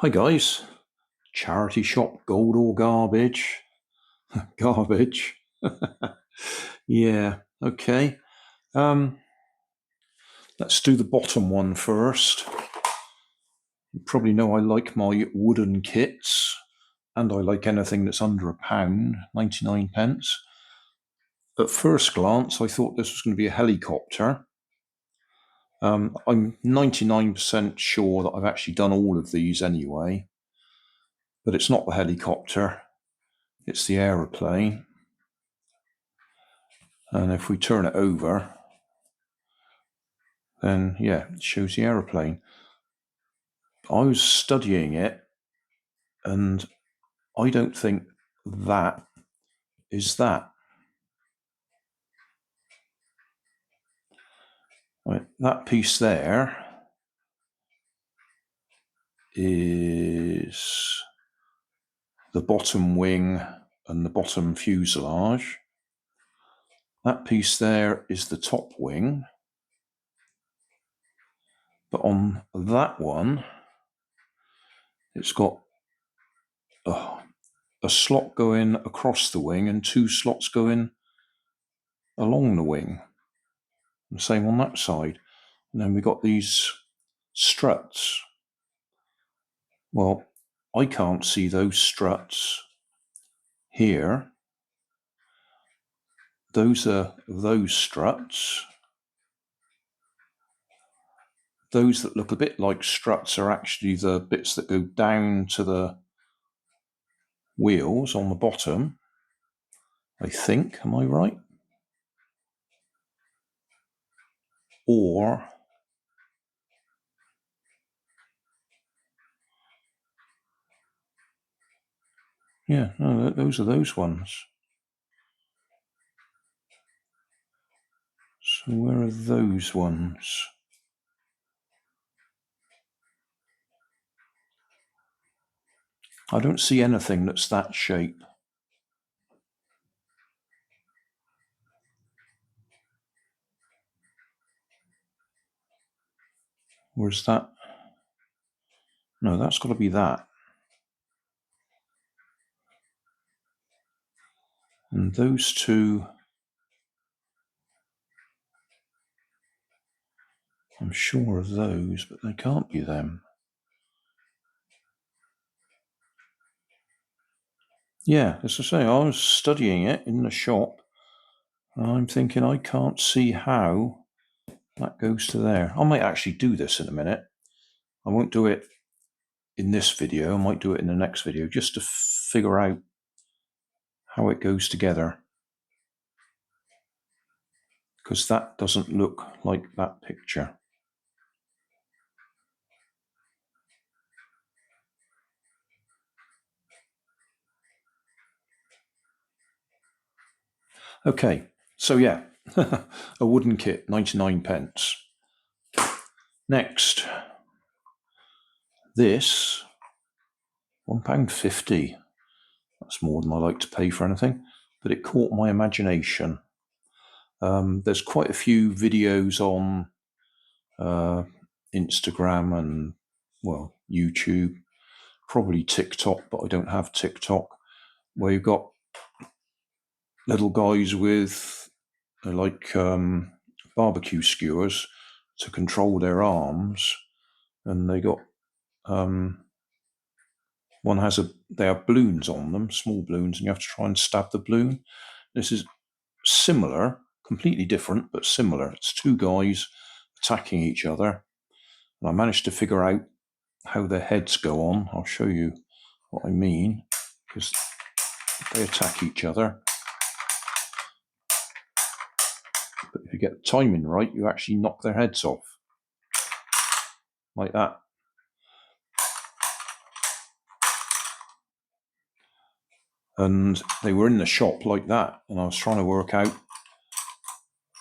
Hi guys, charity shop, gold or garbage? Garbage. Yeah, okay. Let's do the bottom one first. You probably know I like my wooden kits, and I like anything that's under £1, 99 pence. At first glance, I thought this was going to be a helicopter. I'm 99% sure that I've actually done all of these anyway, but it's not the helicopter, it's the aeroplane. And if we turn it over, then yeah, it shows the aeroplane. I was studying it, and I don't think that is that. Right, that piece there is the bottom wing and the bottom fuselage. That piece there is the top wing. But on that one, it's got a slot going across the wing and two slots going along the wing. And same on that side. And then we've got these struts. Well, I can't see those struts here. Those are those struts. Those that look a bit like struts are actually the bits that go down to the wheels on the bottom, I think. Am I right? Or yeah, no, those are those ones. So where are those ones? I don't see anything that's that shape. Where's that? No, that's got to be that. And those two, I'm sure of those, but they can't be them. Yeah, as I say, I was studying it in the shop, and I'm thinking I can't see how that goes to there. I might actually do this in a minute. I won't do it in this video. I might do it in the next video, just to figure out how it goes together, because that doesn't look like that picture. Okay, so yeah, a wooden kit, 99 pence. Next, this, £1.50. That's more than I like to pay for anything, but it caught my imagination. There's quite a few videos on Instagram and, well, YouTube, probably TikTok, but I don't have TikTok, where you've got little guys with barbecue skewers to control their arms, and they got they have balloons on them, small balloons, and you have to try and stab the balloon. This is similar, completely different, but similar. It's two guys attacking each other, and I managed to figure out how their heads go on. I'll show you what I mean, because they attack each other. But if you get the timing right, you actually knock their heads off. Like that. And they were in the shop like that, and I was trying to work out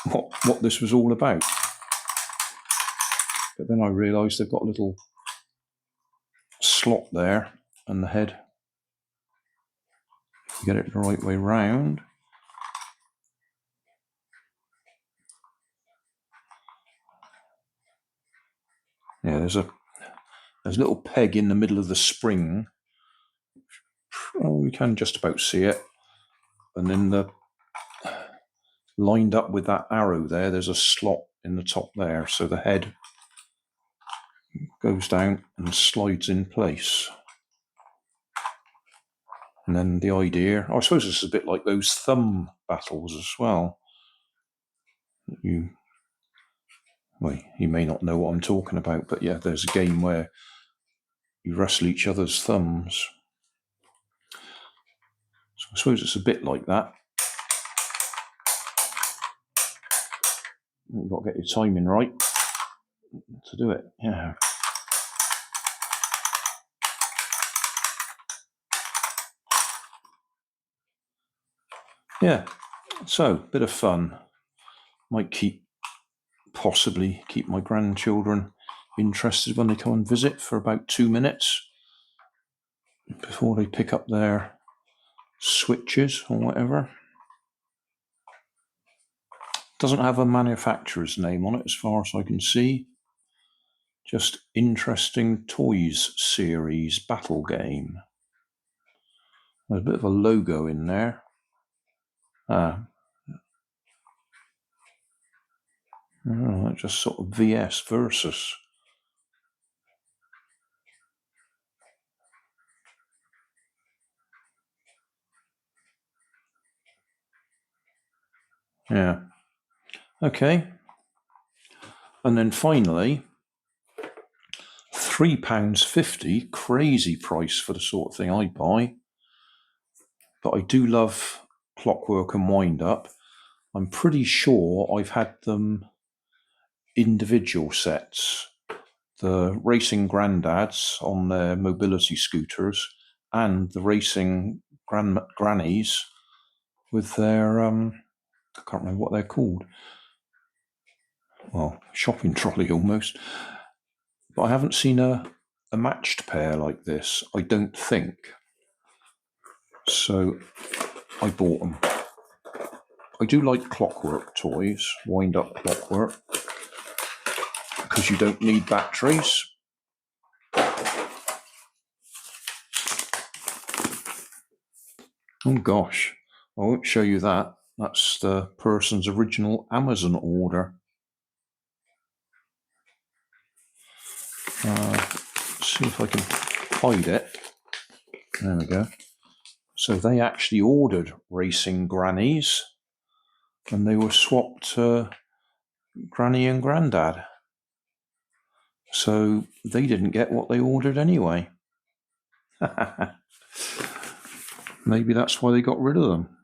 what this was all about. But then I realised they've got a little slot there, and the head, if you get it the right way round, yeah, there's There's a little peg in the middle of the spring. Oh, you can just about see it. And then lined up with that arrow there's a slot in the top there. So the head goes down and slides in place. And then the idea, I suppose this is a bit like those thumb battles as well. You may not know what I'm talking about, but yeah, there's a game where you wrestle each other's thumbs. So I suppose it's a bit like that. You've got to get your timing right to do it. Yeah. Yeah. So, bit of fun. Might possibly keep my grandchildren interested when they come and visit for about 2 minutes before they pick up their switches or whatever. Doesn't have a manufacturer's name on it as far as I can see. Just Interesting Toys Series Battle Game. There's a bit of a logo in there. Just sort of VS versus. Yeah. Okay. And then finally, £3.50, crazy price for the sort of thing I buy. But I do love Clockwork and Wind Up. I'm pretty sure I've had them individual sets. The racing granddads on their mobility scooters and the racing grannies with their, I can't remember what they're called. Well, shopping trolley almost. But I haven't seen a matched pair like this, I don't think. So I bought them. I do like Clockwork toys, Wind Up Clockwork, because you don't need batteries. Oh gosh, I won't show you that. That's the person's original Amazon order. See if I can hide it. There we go. So they actually ordered racing grannies and they were swapped Granny and Grandad. So they didn't get what they ordered anyway. Maybe that's why they got rid of them.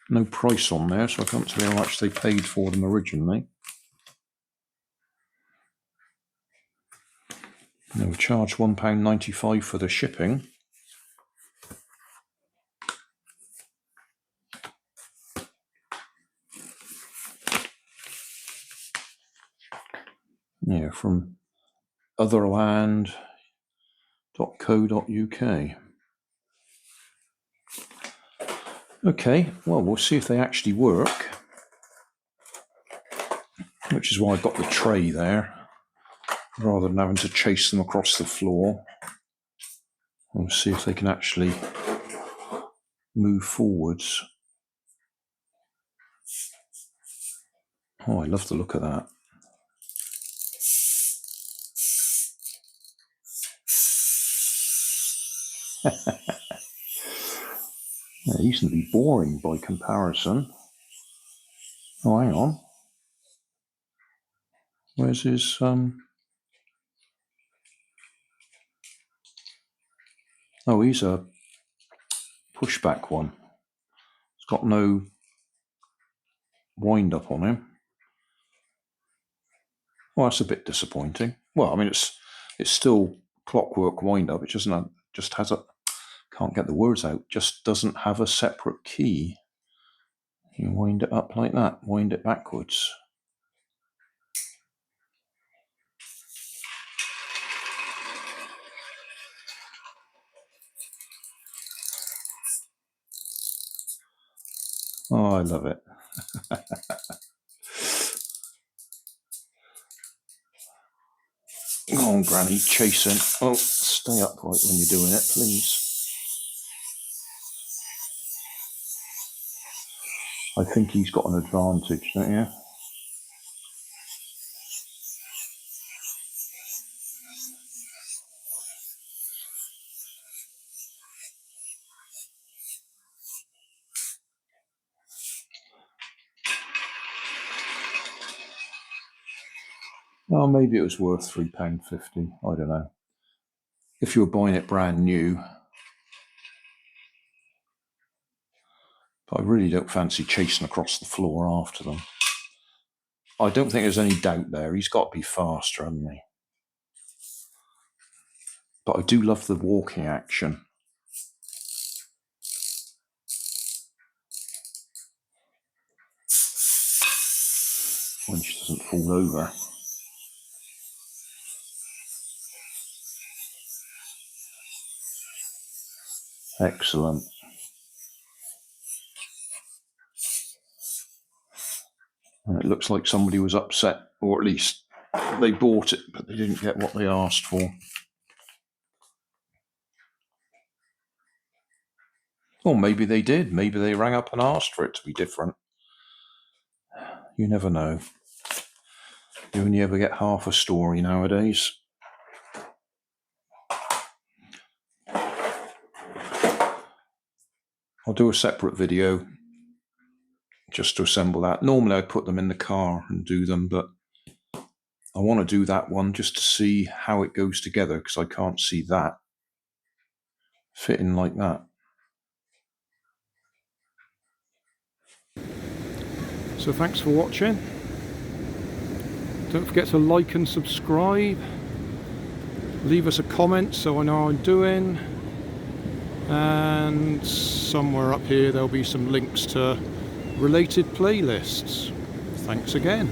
No price on there, so I can't tell you how much they paid for them originally. They were charged £1.95 for the shipping. Yeah, from otherland.co.uk. Okay, well, we'll see if they actually work, which is why I've got the tray there, rather than having to chase them across the floor. We'll see if they can actually move forwards. Oh, I love the look of that. Yeah, reasonably boring by comparison. Oh, hang on. Where's his Oh, he's a pushback one. It's got no wind up on him. Well, that's a bit disappointing. Well, I mean, it's still Clockwork wind up. It just has a, can't get the words out, just doesn't have a separate key. You wind it up like that, wind it backwards. Oh, I love it. Come on, Granny, chasing. Oh, stay upright when you're doing it, please. I think he's got an advantage, don't you? Oh, maybe it was worth £3.50. I don't know. If you were buying it brand new. But I really don't fancy chasing across the floor after them. I don't think there's any doubt there. He's got to be faster, hasn't he? But I do love the walking action. When she doesn't fall over. Excellent. And it looks like somebody was upset, or at least they bought it, but they didn't get what they asked for. Or maybe they did. Maybe they rang up and asked for it to be different. You never know. You only ever get half a story nowadays. I'll do a separate video just to assemble that. Normally I put them in the car and do them, but I want to do that one just to see how it goes together, because I can't see that fitting like that. So thanks for watching. Don't forget to like and subscribe. Leave us a comment so I know how I'm doing. And somewhere up here there'll be some links to related playlists. Thanks again.